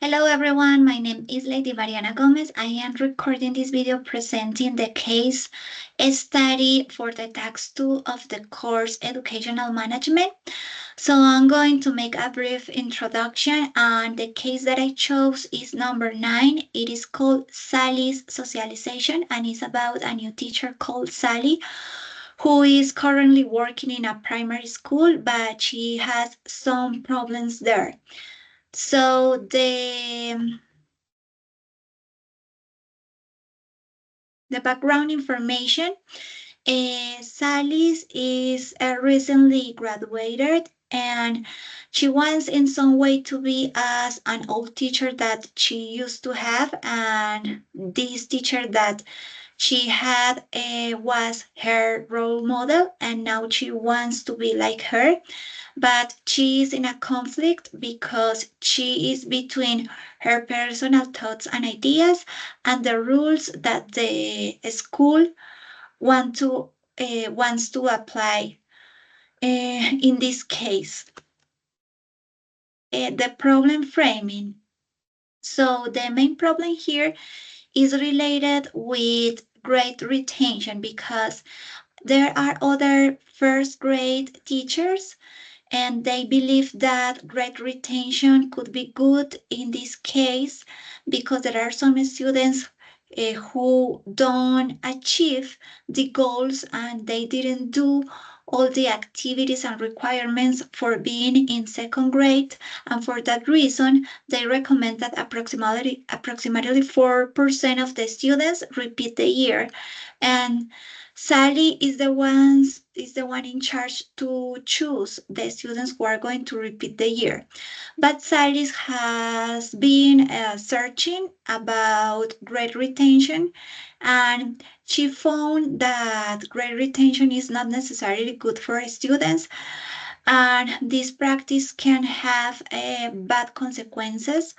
Hello everyone, my name is Lady Mariana Gomez. I am recording this video presenting the case study for the tax 2 of the course Educational Management. So I'm going to make a brief introduction, and the case that I chose is number 9. It is called Sally's Socialization and it's about a new teacher called Sally who is currently working in a primary school, but she has some problems there. So the background information. Salis is recently graduated and she wants in some way to be as an old teacher that she used to have, and this teacher that she had was her role model, and now she wants to be like her, but she is in a conflict because she is between her personal thoughts and ideas and the rules that the school wants to apply. In this case, the problem framing. So the main problem here is related with grade retention, because there are other first grade teachers and they believe that grade retention could be good in this case because there are some students who don't achieve the goals and they didn't do all the activities and requirements for being in second grade, and for that reason they recommend that approximately 4% of the students repeat the year. And Sally is the one in charge to choose the students who are going to repeat the year. But Sally has been searching about grade retention, and she found that grade retention is not necessarily good for students, and this practice can have bad consequences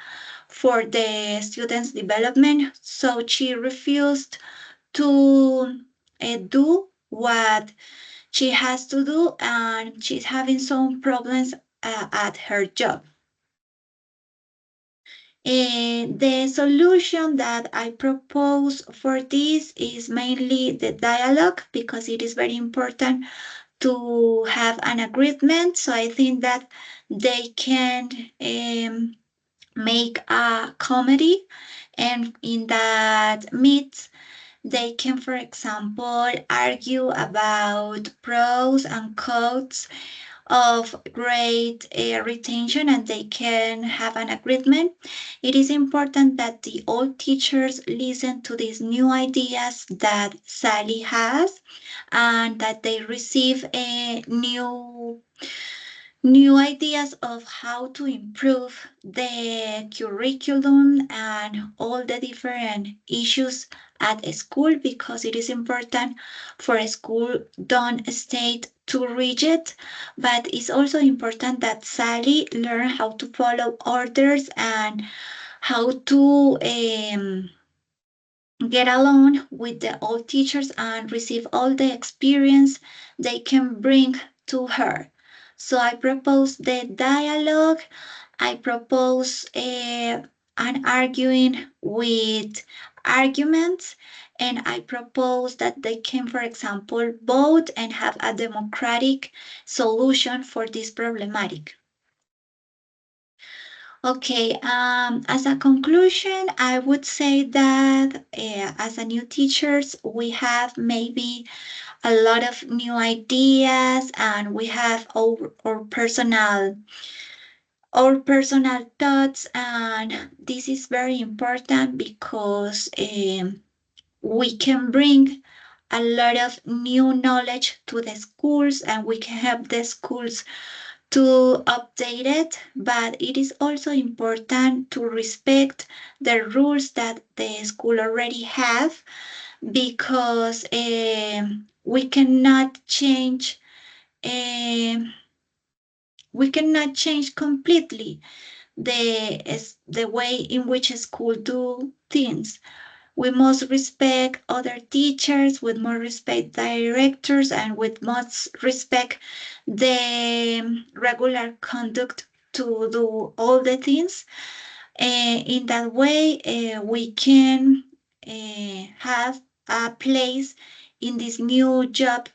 for the students' development. So she refused to do what she has to do, and she's having some problems at her job. The solution that I propose for this is mainly the dialogue, because it is very important to have an agreement. So I think that they can make a comedy, and in that meet they can, for example, argue about pros and cons of great retention, and they can have an agreement. It is important that the old teachers listen to these new ideas that Sally has, and that they receive a new ideas of how to improve the curriculum and all the different issues at a school, because it is important for a school don't stay too rigid, but it's also important that Sally learn how to follow orders and how to get along with the old teachers and receive all the experience they can bring to her. So I propose the dialogue. I propose an arguing with arguments, and I propose that they can, for example, vote and have a democratic solution for this problematic. Okay, as a conclusion, I would say that as a new teachers, we have maybe a lot of new ideas, and we have our personal thoughts, and this is very important because we can bring a lot of new knowledge to the schools, and we can help the schools to update it, but it is also important to respect the rules that the school already have, because we cannot change um, we cannot change completely the way in which a school do things. We must respect other teachers, with more respect directors, and with most respect the regular conduct to do all the things. In that way, we can have a place in this new job,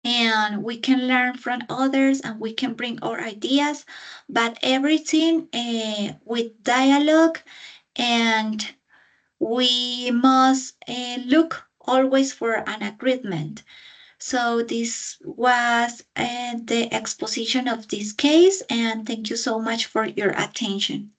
and we can learn from others and we can bring our ideas, but everything with dialogue, and we must look always for an agreement. So this was the exposition of this case, and thank you so much for your attention.